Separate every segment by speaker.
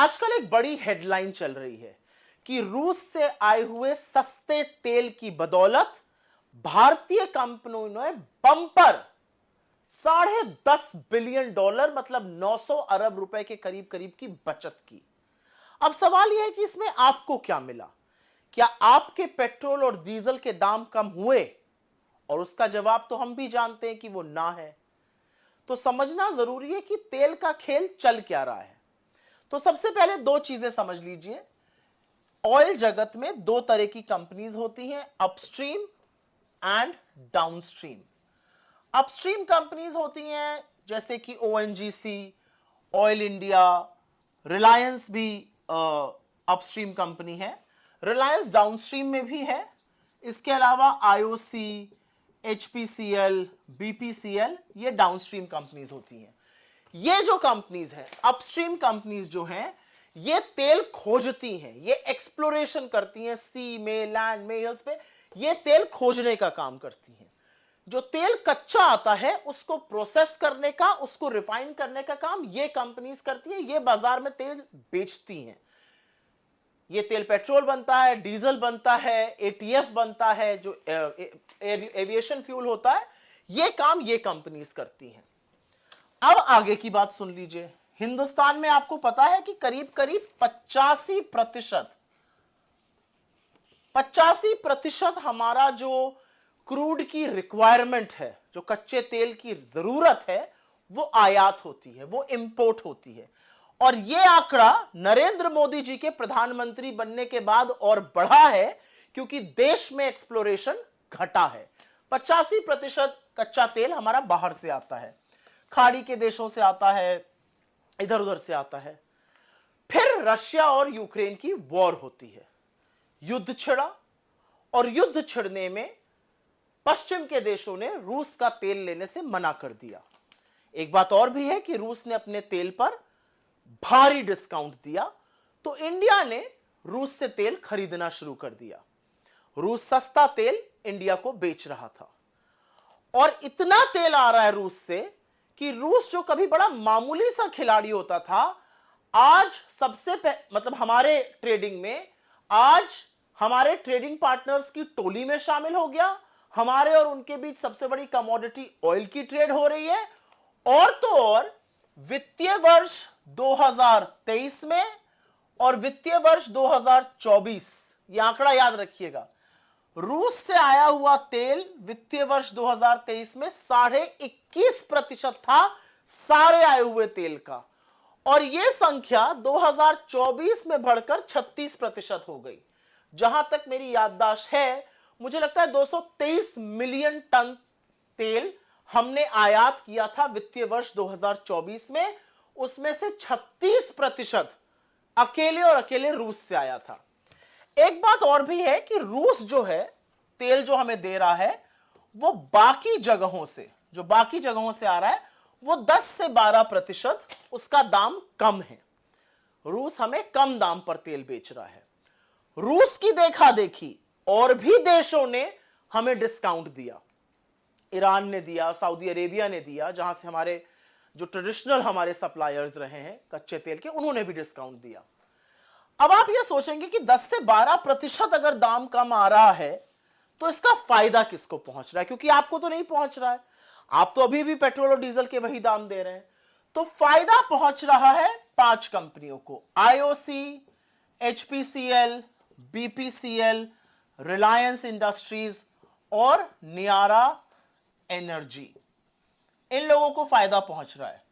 Speaker 1: आजकल एक बड़ी हेडलाइन चल रही है कि रूस से आए हुए सस्ते तेल की बदौलत भारतीय कंपनियों ने बम्पर $10.5 बिलियन मतलब 900 अरब रुपए के करीब करीब की बचत की। अब सवाल यह है कि इसमें आपको क्या मिला? क्या आपके पेट्रोल और डीजल के दाम कम हुए? और उसका जवाब तो हम भी जानते हैं कि वो ना है। तो समझना जरूरी है कि तेल का खेल चल क्या रहा है। तो सबसे पहले दो चीजें समझ लीजिए। ऑयल जगत में दो तरह की कंपनीज होती हैं, upstream and downstream. Upstream companies होती हैं जैसे कि ओएनजीसी, ऑयल इंडिया, रिलायंस भी अपस्ट्रीम कंपनी है। रिलायंस डाउनस्ट्रीम में भी है। इसके अलावा आईओसी, एचपीसीएल, बीपीसीएल, ये डाउनस्ट्रीम कंपनीज होती हैं। ये जो कंपनीज हैं, अपस्ट्रीम कंपनीज जो हैं, ये तेल खोजती हैं, ये एक्सप्लोरेशन करती हैं, सी में, लैंड में, हिल्स पे ये तेल खोजने का काम करती हैं। जो तेल कच्चा आता है उसको प्रोसेस करने का, उसको रिफाइन करने का काम ये कंपनीज करती है। ये बाजार में तेल बेचती हैं। ये तेल पेट्रोल बनता है, डीजल बनता है, एटीएफ बनता है, जो एविएशन फ्यूल होता है, ये काम ये कंपनीज करती हैं। अब आगे की बात सुन लीजिए। हिंदुस्तान में आपको पता है कि करीब करीब 85% हमारा जो क्रूड की रिक्वायरमेंट है, जो कच्चे तेल की जरूरत है, वो आयात होती है, वो इंपोर्ट होती है। और यह आंकड़ा नरेंद्र मोदी जी के प्रधानमंत्री बनने के बाद और बढ़ा है, क्योंकि देश में एक्सप्लोरेशन घटा है। 85% कच्चा तेल हमारा बाहर से आता है, खाड़ी के देशों से आता है, इधर उधर से आता है। फिर रशिया और यूक्रेन की वॉर होती है, युद्ध छिड़ा, और युद्ध छिड़ने में पश्चिम के देशों ने रूस का तेल लेने से मना कर दिया। एक बात और भी है कि रूस ने अपने तेल पर भारी डिस्काउंट दिया, तो इंडिया ने रूस से तेल खरीदना शुरू कर दिया। रूस सस्ता तेल इंडिया को बेच रहा था, और इतना तेल आ रहा है रूस से कि रूस जो कभी बड़ा मामूली सा खिलाड़ी होता था, आज मतलब हमारे ट्रेडिंग में, आज हमारे ट्रेडिंग पार्टनर्स की टोली में शामिल हो गया। हमारे और उनके बीच सबसे बड़ी कमोडिटी ऑयल की ट्रेड हो रही है। और तो और वित्तीय वर्ष 2023 में और वित्तीय वर्ष 2024, यह आंकड़ा याद रखिएगा, रूस से आया हुआ तेल वित्तीय वर्ष 2023 में 21.5% था सारे आए हुए तेल का, और यह संख्या 2024 में बढ़कर 36% हो गई। जहां तक मेरी याददाश्त है, मुझे लगता है 223 मिलियन टन तेल हमने आयात किया था वित्तीय वर्ष 2024 में, उसमें से 36% अकेले और अकेले रूस से आया था। एक बात और भी है कि रूस जो है तेल जो हमें दे रहा है, वो बाकी जगहों से आ रहा है, वो 10 से 12% उसका दाम कम है। रूस हमें कम दाम पर तेल बेच रहा है। रूस की देखा देखी और भी देशों ने हमें डिस्काउंट दिया। ईरान ने दिया, सऊदी अरेबिया ने दिया, जहां से हमारे जो ट्रेडिशनल हमारे सप्लायर्स रहे हैं कच्चे तेल के, उन्होंने भी डिस्काउंट दिया। अब आप ये सोचेंगे कि 10 से 12% अगर दाम कम आ रहा है तो इसका फायदा किसको पहुंच रहा है? क्योंकि आपको तो नहीं पहुंच रहा है, आप तो अभी भी पेट्रोल और डीजल के वही दाम दे रहे हैं। तो फायदा पहुंच रहा है 5 कंपनियों को, IOC, HPCL, BPCL, Reliance industries और नियारा एनर्जी। इन लोगों को फायदा पहुंच रहा है।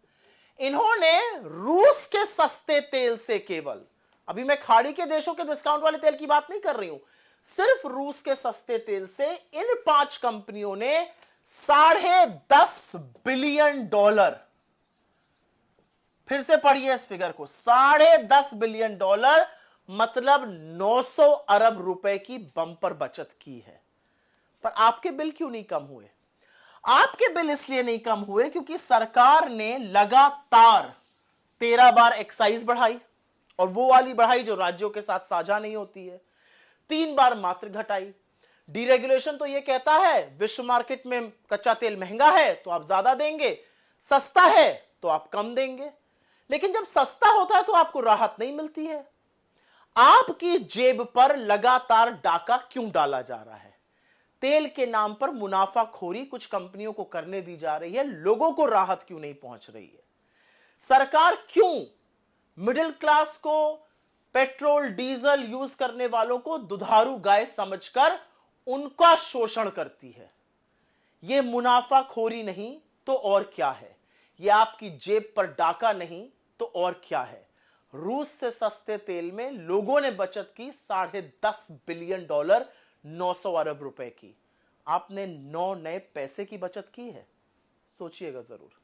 Speaker 1: इन्होंने रूस के सस्ते तेल से केवल, अभी मैं खाड़ी के देशों के डिस्काउंट वाले तेल की बात नहीं कर रही हूं, सिर्फ रूस के सस्ते तेल से इन 5 कंपनियों ने $10.5 बिलियन, फिर से पढ़िए इस फिगर को, $10.5 बिलियन मतलब 900 अरब रुपए की बंपर बचत की है। पर आपके बिल क्यों नहीं कम हुए? आपके बिल इसलिए नहीं कम हुए क्योंकि सरकार ने लगातार 13 बार एक्साइज बढ़ाई, और वो वाली बढ़ाई जो राज्यों के साथ साझा नहीं होती है। 3 बार मात्र घटाई। डीरेगुलेशन तो ये कहता है विश्व मार्केट में कच्चा तेल महंगा है तो आप ज्यादा देंगे, सस्ता है तो आप कम देंगे। लेकिन जब सस्ता होता है तो आपको राहत नहीं मिलती है। आपकी जेब पर लगातार डाका क्यों डाला जा रहा है? तेल के नाम पर मुनाफाखोरी कुछ कंपनियों को करने दी जा रही है, लोगों को राहत क्यों नहीं पहुंच रही है? सरकार क्यों मिडिल क्लास को, पेट्रोल डीजल यूज करने वालों को दुधारू गाय समझकर उनका शोषण करती है? यह मुनाफाखोरी नहीं तो और क्या है? यह आपकी जेब पर डाका नहीं तो और क्या है? रूस से सस्ते तेल में लोगों ने बचत की $10.5 बिलियन, 900 अरब रुपए की। आपने 9 नए पैसे की बचत की है? सोचिएगा जरूर।